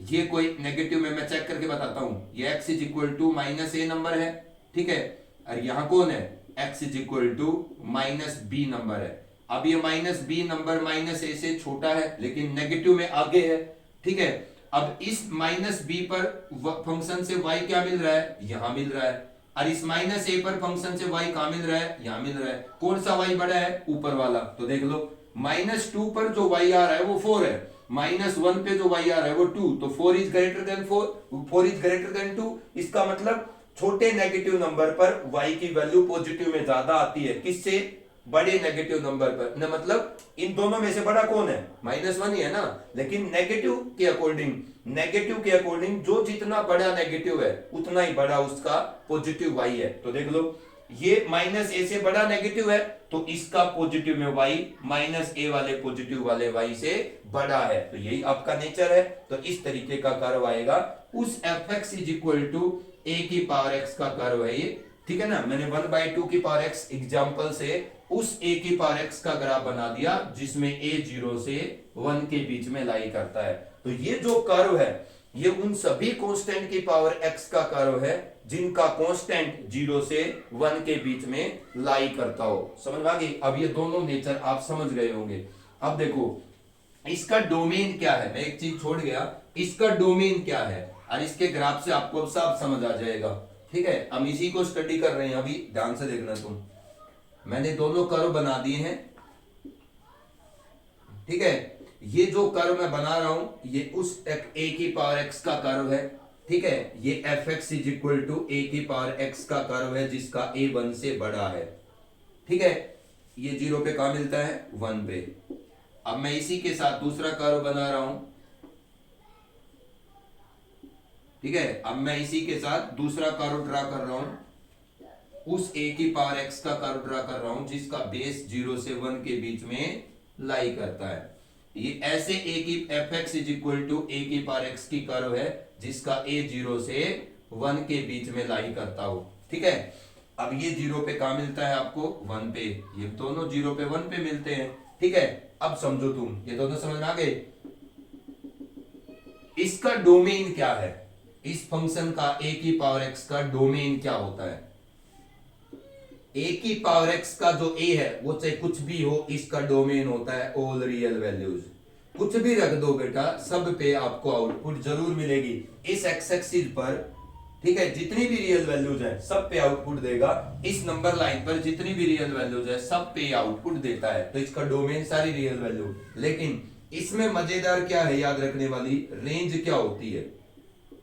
ये कोई नेगेटिव में मैं चेक करके बताता हूं, ये x is equal to -a number है, ठीक है, और यहां कौन है, x is equal to -b number है। अब ये -b नंबर -a से छोटा है लेकिन नेगेटिव में आगे है। ठीक है, अब इस -b पर फंक्शन से y क्या मिल रहा है, यहां मिल रहा है, और इस -a पर फंक्शन से y कहां मिल रहा है, यहां मिल रहा है। कौन सा y बड़ा है, ऊपर वाला। तो देख लो -2 पर जो y आ रहा है वो 4 है, -1 पे जो y आ रहा है वो 2, तो 4 is greater than 4 is greater than 2। इसका मतलब छोटे नेगेटिव नंबर पर y की वैल्यू पॉजिटिव में ज्यादा आती है, किससे, बड़े नेगेटिव नंबर पर न, मतलब इन दोनों में से बड़ा कौन है, -1 ही है ना। लेकिन नेगेटिव के अकॉर्डिंग जो जितना बड़ा नेगेटिव है उतना ही बड़ा उसका पॉजिटिव y है। तो देख लो ये -a से बड़ा नेगेटिव है तो इसका पॉजिटिव में y -a वाले पॉजिटिव वाले y से बड़ा है। तो यही आपका नेचर है। तो इस तरीके का कर्व आएगा, उस fx is equal to a की पावर x का कर्व है ये। ठीक है ना, मैंने 1/2 की पावर x एग्जांपल से उस a की पावर x का ग्राफ बना दिया जिसमें a 0 से 1 के बीच में लाई करता है। तो ये जो कर्व है ये उन सभी कांस्टेंट की पावर x का कर्व है जिनका कांस्टेंट 0 से 1 के बीच में लाई करता हो। समझ में आ गई? अब ये दोनों नेचर आप समझ गए होंगे। अब देखो इसका डोमेन क्या है, मैं एक चीज छोड़ गया, इसका डोमेन क्या है, और इसके ग्राफ से आपको सब समझ आ जाएगा। ठीक है, हम इसी को स्टडी कर रहे हैं, अभी ध्यान से देखना तुम। मैंने दोनों कर्व बना दिए हैं। ठीक है, ये जो कर्व मैं बना रहा हूं ये उस a की पावर x का कर्व है। ठीक है, ये fx is equal to a की पावर x का कर्व है जिसका a 1 से बड़ा है। ठीक है, ये 0 पे कहां मिलता है, 1 पे। अब मैं इसी के साथ दूसरा कर्व बना रहा हूं। ठीक है, अब मैं इसी के साथ दूसरा कर्व ड्रा कर रहा हूं, उस a की पावर x का कर्व ड्रा कर रहा हूं जिसका बेस 0 से 1 के बीच में लाई करता है। ये ऐसे ए की f x is equal to a की पावर एक्स की कर्व है जिसका ए 0 से 1 के बीच में लाई करता हो, ठीक है। अब ये 0 पे कहां मिलता है आपको, 1 पे, ये दोनों 0 पे 1 पे मिलते हैं, ठीक है। अब समझो तुम, ये दोनों समझ में आ गए। इसका डोमेन क्या है, इस फंक्शन का ए की पावर एक्स का डोमेन क्या होता है। ए की पावर एक्स का जो ए है वो चाहे कुछ भी हो, इसका डोमेन होता है ऑल रियल वैल्यूज। कुछ भी रख दो बेटा, सब पे आपको आउटपुट जरूर मिलेगी। इस एक्स एक्सिस पर, ठीक है, जितनी भी रियल वैल्यूज है सब पे आउटपुट देगा। इस नंबर लाइन पर जितनी भी रियल वैल्यूज है सब पे आउटपुट देता है, तो इसका डोमेन सारी रियल वैल्यू। लेकिन इसमें मजेदार क्या है, याद रखने वाली, रेंज क्या होती है।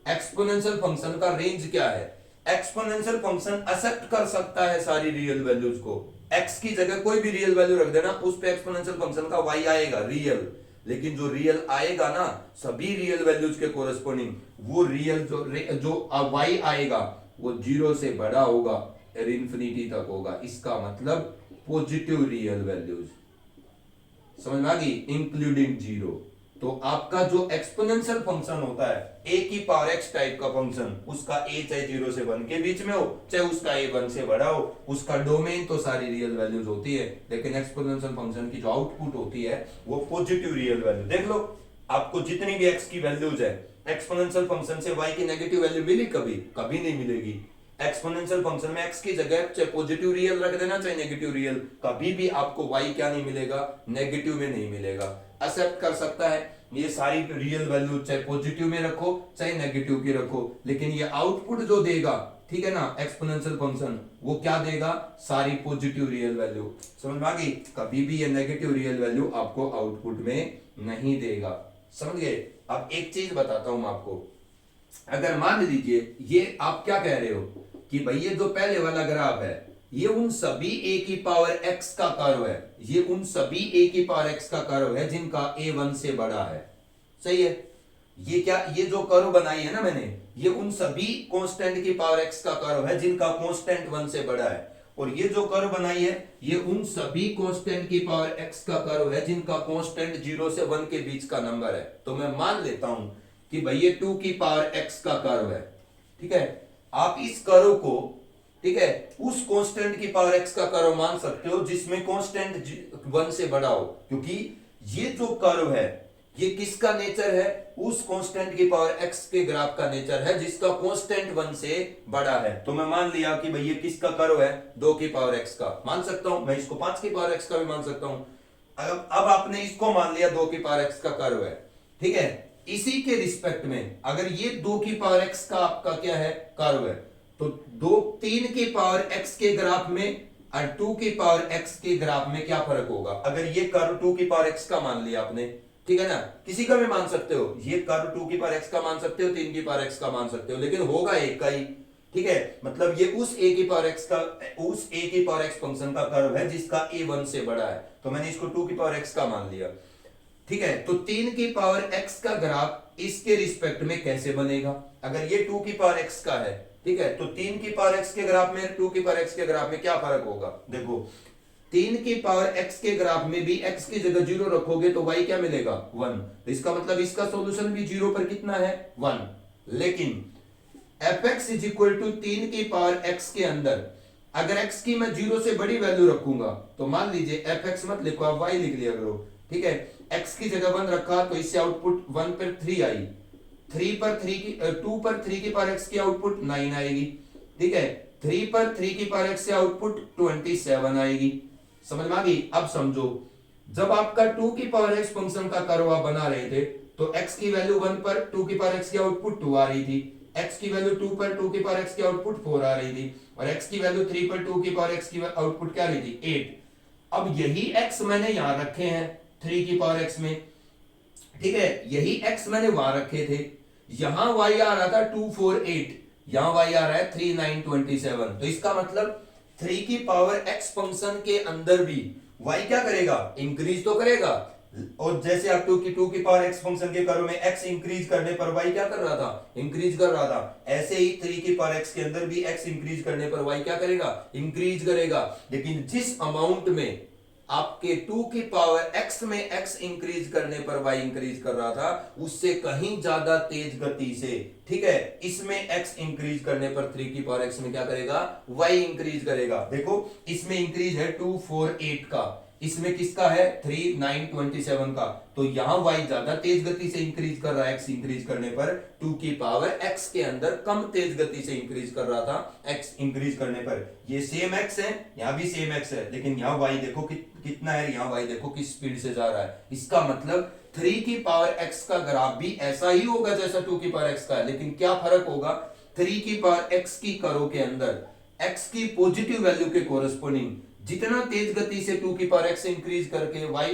एक्सपोनेंशियल फंक्शन का रेंज क्या है। एक्सपोनेंशियल फंक्शन एक्सेप्ट कर सकता है सारी रियल वैल्यूज को। एक्स की जगह कोई भी रियल वैल्यू रख देना, उस पे एक्सपोनेंशियल फंक्शन का वाई आएगा रियल। लेकिन जो रियल आएगा ना, सभी रियल वैल्यूज के कोरस्पोंडिंग, वो रियल जो वाई आएगा वो 0 से बड़ा होगा और इंफिनिटी तक होगा। इसका मतलब पॉजिटिव रियल वैल्यूज, समझ में आ गई, इंक्लूडिंग 0। तो आपका जो एक्सपोनेंशियल फंक्शन होता है, ए की पावर एक्स टाइप का फंक्शन, उसका ए चाहे 0 से 1 के बीच में हो, चाहे उसका ए 1 से बड़ा हो, उसका डोमेन तो सारी रियल वैल्यूज होती है। लेकिन एक्सपोनेंशियल फंक्शन की जो आउटपुट होती है वो पॉजिटिव रियल वैल्यू। देख लो, आपको जितनी भी एक्स की वैल्यूज है, एक्सपोनेंशियल फंक्शन से वाई की नेगेटिव वैल्यू मिली कभी, कभी नहीं मिलेगी। एक्सपोनेंशियल फंक्शन में एक्स की जगह चाहे पॉजिटिव रियल रख देना चाहे नेगेटिव रियल, कभी भी आपको वाई क्या नहीं मिलेगा, नेगेटिव में नहीं मिलेगा। एक्सेप्ट कर सकता है ये सारी रियल वैल्यू, चाहे पॉजिटिव में रखो चाहे नेगेटिव की रखो, लेकिन ये आउटपुट जो देगा, ठीक है ना, एक्सपोनेंशियल फंक्शन, वो क्या देगा, सारी पॉजिटिव रियल वैल्यू। समझ में आ गई, कभी भी ये नेगेटिव रियल वैल्यू आपको आउटपुट में नहीं देगा, समझ गए। अब एक चीज बताता हूं आपको, अगर मान लीजिए ये आप क्या कह रहे हो कि भाई ये जो पहले वाला ग्राफ है ये उन सभी ए की पावर एक्स का कर्व है, ये उन सभी ए की पावर एक्स का कर्व है जिनका ए 1 से बड़ा है, सही है। ये क्या, ये जो कर्व बनाई है ना मैंने, ये उन सभी कांस्टेंट की पावर एक्स का कर्व है जिनका कांस्टेंट 1 से बड़ा है। और ये जो कर्व बनाई है ये उन सभी कांस्टेंट की पावर एक्स का कर्व है जिनका कांस्टेंट 0 से 1 के बीच का नंबर है। तो मैं मान लेता हूं कि भाई ये 2 की पावर एक्स का कर्व है, ठीक है। आप इस कर्व को, ठीक है, उस कांस्टेंट की पावर एक्स का कर्व मान सकते हो जिसमें कांस्टेंट 1 से बड़ा हो, क्योंकि ये जो कर्व है ये किसका नेचर है, उस कांस्टेंट की पावर एक्स के ग्राफ का नेचर है जिसका कांस्टेंट 1 से बड़ा है। तो मैं मान लिया कि भाई ये किसका कर्व है, 2 की पावर एक्स का, मान सकता हूं मैं इसको 5 की पावर एक्स का भी मान सकता हूं। अब आपने इसको मान लिया 2 की पावर एक्स का कर्व है, ठीक है। इसी के रिस्पेक्ट में अगर ये 2 की पावर एक्स का आपका क्या है, कर्व है, तो 3 की पावर एक्स के ग्राफ में और 2 की पावर एक्स के ग्राफ में क्या फर्क होगा। अगर ये कर्व 2 की पावर एक्स का मान लिया आपने, ठीक है ना, किसी का भी मान सकते हो, ये कर्व 2 की पावर एक्स का मान सकते हो, 3 की पावर एक्स का मान सकते हो, लेकिन होगा एक का ही, ठीक है। मतलब ये उस ए की पावर एक्स का, उस ए की पावर एक्स फंक्शन का कर्व है जिसका ए 1 से बड़ा है, तो मैंने इसको 2 की पावर एक्स का मान लिया, ठीक है। तो 3 की पावर एक्स का ग्राफ इसके रिस्पेक्ट में कैसे बनेगा, अगर ये 2 की पावर एक्स का है, ठीक है, तो 3 की पावर एक्स के ग्राफ में 2 की पावर एक्स के ग्राफ में क्या फर्क होगा। देखो 3 की पावर एक्स के ग्राफ में भी एक्स की जगह 0 रखोगे तो y क्या मिलेगा, 1। तो इसका मतलब इसका सॉल्यूशन भी 0 पर कितना है, 1। लेकिन fx इज इक्वल टू 3 की पावर x के अंदर अगर x की मैं 0 से बड़ी वैल्यू रखूंगा, तो मान लीजिए fx मत लिखो, आप y लिख लिया करो, ठीक है। x की जगह 1 रखा तो इससे आउटपुट 1 पर 3 आई, 2 पर 3 की पावर x की आउटपुट 9 आएगी, ठीक है। 3 पर 3 की पावर x से आउटपुट 27 आएगी, समझ में आ गई। अब समझो, जब आपका 2 की पावर x फंक्शन का कर्व आप बना रहे थे तो x की वैल्यू 1 पर 2 की पावर x की आउटपुट 2 आ रही थी, x की वैल्यू 2 पर 2 की पावर x की आउटपुट 4 आ रही थी, और x की वैल्यू 3 पर 2 की पावर x की आउटपुट क्या आ रही थी, 8। अब यही x मैंने यहां रखे हैं 3 की पावर x में, ठीक है, यही x मैंने वहां रखे थे, यहां y आ रहा था 2 4 8, यहां y आ रहा है 3 9 27। तो इसका मतलब 3 की पावर x फंक्शन के अंदर भी y क्या करेगा, इंक्रीज तो करेगा। और जैसे आप 2 की पावर x फंक्शन के कर्व में x इंक्रीज करने पर y क्या कर रहा था, इंक्रीज कर रहा था, ऐसे ही 3 की पावर x के अंदर भी x इंक्रीज करने पर y क्या करेगा, इंक्रीज करेगा। लेकिन जिस अमाउंट में आपके 2 की पावर x में x इंक्रीज करने पर y इंक्रीज कर रहा था, उससे कहीं ज्यादा तेज गति से, ठीक है, इसमें x इंक्रीज करने पर 3 की पावर x में क्या करेगा, y इंक्रीज करेगा। देखो इसमें इंक्रीज है 2 4 8 का, इसमें किसका है 3 9 27 का, तो यहां y ज्यादा तेज गति से इंक्रीज कर रहा है, x इंक्रीज करने पर 2 की पावर x के अंदर कम तेज गति से इंक्रीज कर रहा था, x इंक्रीज करने पर। ये सेम x है, यहां भी सेम x है, लेकिन यहां y देखो कितना है, यहां y देखो किस स्पीड से जा रहा है। इसका मतलब 3 की पावर x का ग्राफ भी ऐसा ही होगा जैसा 2 की पावर x का है, लेकिन क्या फर्क होगा, 3 की पावर x की करो के अंदर x की पॉजिटिव वैल्यू के कोरस्पोंडिंग जितना तेज गति से 2 की पावर x इंक्रीज करके y,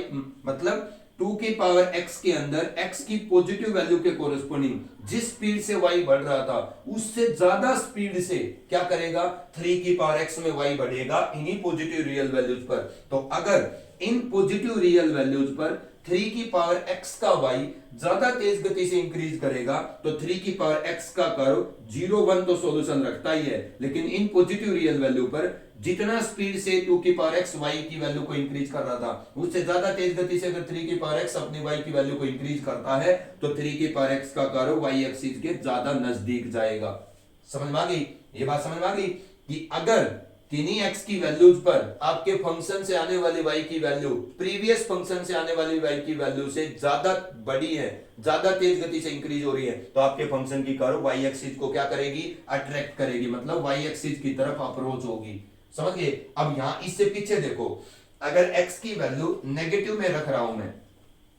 मतलब 2 की पावर x के अंदर x की पॉजिटिव वैल्यू के कोरस्पोंडिंग जिस स्पीड से y बढ़ रहा था, उससे ज्यादा स्पीड से क्या करेगा, 3 की पावर x में y बढ़ेगा इन्हीं पॉजिटिव रियल वैल्यूज पर। तो अगर इन पॉजिटिव रियल वैल्यूज पर 3 की पावर x का y ज्यादा तेज गति से इंक्रीज करेगा, तो 3 की पावर x का कर्व 0 1 तो सॉल्यूशन रखता ही है, लेकिन इन पॉजिटिव रियल वैल्यू पर जितना स्पीड से 2 की पावर x y की वैल्यू को इंक्रीज कर रहा था, उससे ज्यादा तेज गति से अगर 3 की पावर x अपनी y की वैल्यू को इंक्रीज करता है, तो 3 की पावर x का कर्व y एक्सिस के ज्यादा नजदीक जाएगा। समझ में आ गई, ये बात समझ में आ गई कि अगर किन्हीं x की वैल्यूज पर आपके फंक्शन से आने वाली y की वैल्यू प्रीवियस फंक्शन से आने वाली y की वैल्यू से ज्यादा बड़ी है, ज्यादा तेज गति से इंक्रीज हो रही है, तो आपके फंक्शन की कर्व y एक्सिस को क्या करेगी, अट्रैक्ट करेगी, मतलब y एक्सिस की तरफ अप्रोच होगी। समझ गए। अब यहां इससे पीछे देखो, अगर x की वैल्यू नेगेटिव में रख रहा हूं मैं,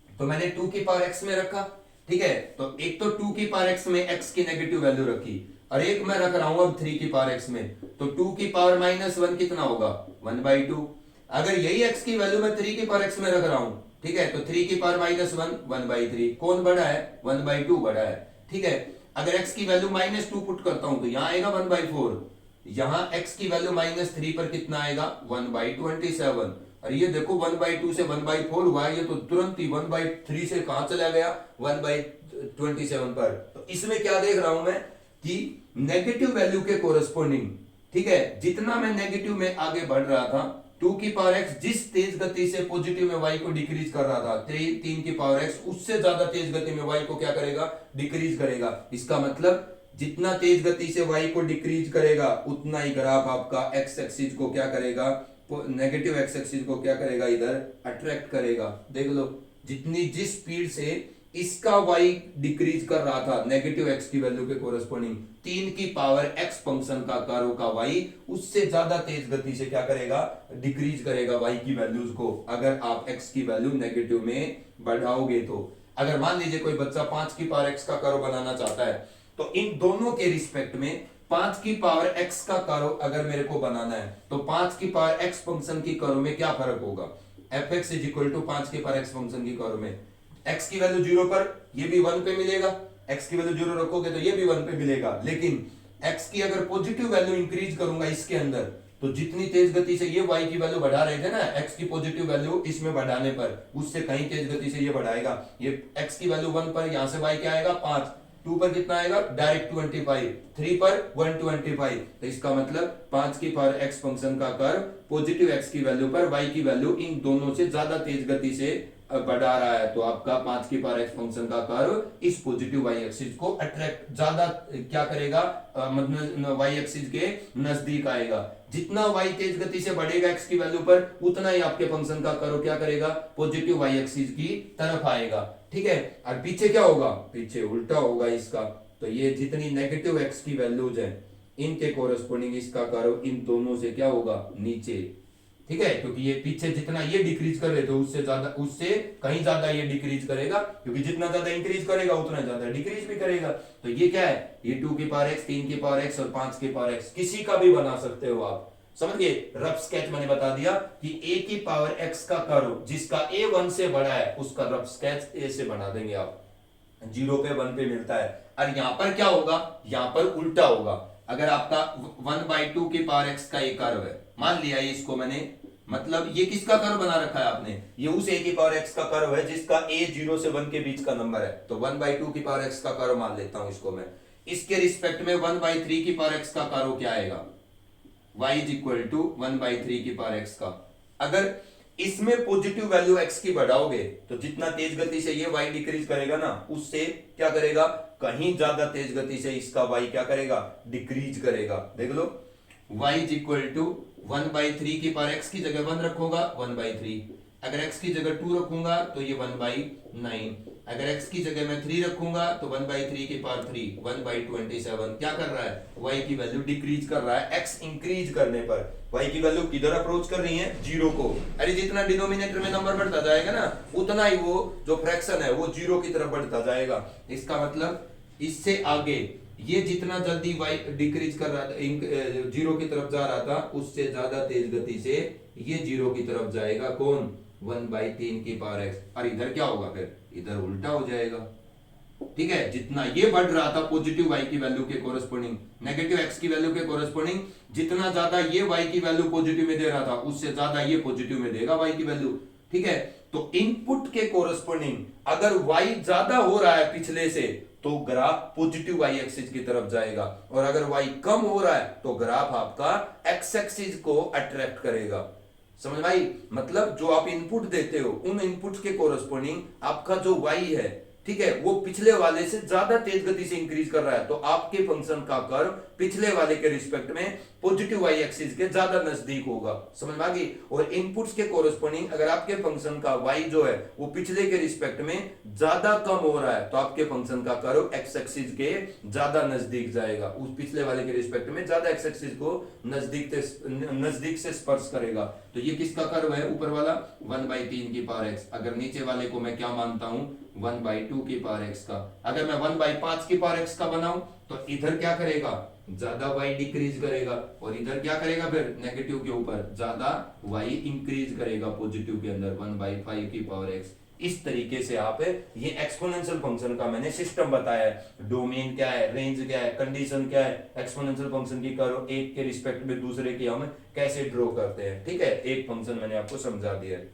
तो मैंने 2 की पावर x में रखा, ठीक है, तो एक तो 2 की पावर x में x की नेगेटिव वैल्यू रखी, और एक मैं रख रहा हूं अब 3 की पावर x में, तो 2 की पावर -1 कितना होगा, 1/2। अगर यही x की वैल्यू मैं 3 की पावर x में रख रहा हूं, ठीक है, तो 3 की पावर -1 1/3, कौन बड़ा है, 1/2 बड़ा है, ठीक है। अगर x की वैल्यू -2 पुट करता हूं तो यहां आएगा 1/4, यहां x की वैल्यू -3 पर कितना आएगा, 1/27, और ये देखो 1/2 से 1/4 हुआ, ये तो तुरंत ही 1/3 से कहां चला गया, 1/27 पर। तो इसमें क्या देख रहा हूं मैं कि नेगेटिव वैल्यू के कोरस्पोंडिंग, ठीक है, जितना मैं नेगेटिव में आगे बढ़ रहा था, 2 की पावर x जिस तेज गति से पॉजिटिव में y को डिक्रीज कर रहा था, 3 की पावर x उससे ज्यादा तेज गति में y को क्या करेगा, डिक्रीज करेगा। इसका मतलब जितना तेज गति से y को डिक्रीज करेगा, उतना ही ग्राफ आपका x एक्सिस को क्या करेगा, नेगेटिव x एक्सिस को क्या करेगा, इधर अट्रैक्ट करेगा। देख लो, जिस स्पीड से इसका y डिक्रीज कर रहा था नेगेटिव x की वैल्यू के कोरस्पोंडिंग, 3 की पावर x फंक्शन का कर्व का y उससे ज्यादा तेज गति से क्या करेगा, डिक्रीज करेगा y की वैल्यूज को, अगर आप x की वैल्यू नेगेटिव में बढ़ाओगे तो। अगर मान लीजिए कोई बच्चा 5 की पावर x का कर्व बनाना चाहता है, तो इन दोनों के रिस्पेक्ट में 5 की पावर x का कर्व अगर मेरे को बनाना है, तो 5 की पावर x फंक्शन की कर्व में क्या फर्क होगा, fx = 5 की पावर x फंक्शन की कर्व में x की वैल्यू 0 पर ये भी 1 पे मिलेगा, x की वैल्यू 0 रखोगे तो ये भी 1 पे मिलेगा, लेकिन x की अगर पॉजिटिव वैल्यू इंक्रीज करूंगा इसके अंदर, तो जितनी तेज गति से ये y की वैल्यू बढ़ा रहे थे ना, x की पॉजिटिव वैल्यू इसमें बढ़ाने पर, उससे कहीं तेज गति से ये बढ़ाएगा, ये x की वैल्यू 1 पर, यहां से y क्या आएगा 5, 2 पर कितना आएगा, डायरेक्ट 25, 3 पर 125, तो इसका मतलब 5 की पावर x फंक्शन का कर्व पॉजिटिव x की वैल्यू पर y की वैल्यू इन दोनों से ज्यादा तेज गति से बढ़ा रहा है, तो आपका 5 की पावर x फंक्शन का कर्व इस पॉजिटिव y एक्सिस को अट्रैक्ट ज्यादा क्या करेगा, मतलब y एक्सिस के नजदीक आएगा। जितना y तेज गति से बढ़ेगा x की वैल्यू पर, उतना ही आपके फंक्शन का कर्व क्या करेगा, पॉजिटिव y एक्सिस की तरफ आएगा, ठीक है। और पीछे क्या होगा, पीछे उल्टा होगा इसका, तो ये जितनी नेगेटिव x की वैल्यूज है इनके कोरस्पोंडिंग इसका कर्व इन दोनों से क्या होगा, नीचे, ठीक है, क्योंकि ये पीछे जितना ये डिक्रीज कर रहे थे उससे कहीं ज्यादा ये डिक्रीज करेगा, क्योंकि जितना ज्यादा इंक्रीज करेगा उतना ज्यादा डिक्रीज भी करेगा। तो ये क्या है, ये 2 की पावर x, 3 की पावर x और 5 की पावर x किसी का भी बना सकते हो आप, समझ गए। रफ स्केच मैंने बता दिया कि a की पावर x का कर्व जिसका a 1 से बड़ा है, उसका रफ स्केच a से बना देंगे आप, 0 पे 1 पे मिलता है। और यहां पर क्या होगा, यहां पर उल्टा होगा। अगर आपका 1/2 की पावर x का एक कर्व है, मान लिया इसको मैंने, मतलब ये किसका कर्व बना रखा है आपने, ये उस a की पावर x का कर्व है जिसका a 0 से 1 के बीच का नंबर है, तो 1/2 की पावर x का कर्व मान लेता हूं इसको मैं। इसके रिस्पेक्ट में 1/3 की पावर x का कर्व क्या आएगा, y = 1/3 की पावर x का। अगर इसमें पॉजिटिव वैल्यू x की बढ़ाओगे तो जितना तेज गति से ये y डिक्रीज करेगा ना, उससे क्या करेगा, कहीं ज्यादा तेज गति से इसका y क्या करेगा, डिक्रीज करेगा। देख लो, y इज इक्वल टू 1/3 की पावर x की जगह 1 रखूंगा 1/3, अगर x की जगह 2 रखूंगा तो ये 1/9, अगर x की जगह मैं 3 रखूंगा तो 1/3 की पावर 3 1/27। क्या कर रहा है, y की वैल्यू डिक्रीज कर रहा है। x इंक्रीज करने पर y की वैल्यू किधर अप्रोच कर रही है, जीरो को। अरे जितना डिनोमिनेटर में नंबर बढ़ता जाएगा ना, उतना ही वो जो फ्रैक्शन है वो जीरो की तरफ बढ़ता जाएगा। इसका मतलब इससे आगे ये जितना जल्दी y डिक्रीज कर रहा था, जीरो की तरफ जा रहा था, उससे ज्यादा तेज गति से ये जीरो की तरफ जाएगा। कौन, 1/3 की पावर x। और इधर क्या होगा, फिर इधर उल्टा हो जाएगा। ठीक है, जितना ये बढ़ रहा था पॉजिटिव y की वैल्यू के कोरस्पोंडिंग नेगेटिव x की वैल्यू के कोरस्पोंडिंग, जितना ज्यादा ये y की वैल्यू पॉजिटिव में दे रहा था, उससे ज्यादा ये पॉजिटिव में देगा y की वैल्यू। ठीक है, तो इनपुट के कोरस्पोंडिंग अगर y ज्यादा हो रहा है पिछले से, तो ग्राफ पॉजिटिव y एक्सिस की तरफ जाएगा, और अगर y कम हो रहा है तो ग्राफ आपका x एक्सिस को अट्रैक्ट करेगा। समझ भाई, मतलब जो आप इनपुट देते हो, उन इनपुट के कोरस्पोंडिंग आपका जो y है, ठीक है, वो पिछले वाले से ज्यादा तेज गति से इंक्रीज कर रहा है, तो आपके फंक्शन का कर्व पिछले वाले के रिस्पेक्ट में पॉजिटिव y एक्सिस के ज्यादा नजदीक होगा। समझ में आ गई। और इनपुट्स के कोरस्पोंडिंग अगर आपके फंक्शन का y जो है वो पिछले के रिस्पेक्ट में ज्यादा कम हो रहा है, तो आपके फंक्शन का कर्व x एक्सिस के ज्यादा नजदीक जाएगा, उस पिछले वाले के रिस्पेक्ट में ज्यादा x एक्सिस को नजदीक से स्पर्श करेगा। तो ये किसका कर्व है, ऊपर वाला 1/3 की पावर x। अगर नीचे वाले को मैं क्या मानता हूं, 1/2 की पावर x का। अगर मैं 1/5 की पावर x का बनाऊं तो इधर क्या करेगा, ज्यादा y डिक्रीज करेगा, और इधर क्या करेगा, फिर नेगेटिव के ऊपर ज्यादा y इंक्रीज करेगा पॉजिटिव के अंदर 1/5 की पावर x। इस तरीके से आप ये एक्सपोनेंशियल फंक्शन का मैंने सिस्टम बताया है। डोमेन क्या है, रेंज क्या है, कंडीशन क्या है, एक्सपोनेंशियल फंक्शन की कर्व एक के रिस्पेक्ट में दूसरे की हम कैसे ड्रॉ करते हैं। ठीक है, एक फंक्शन मैंने आपको समझा दिया है।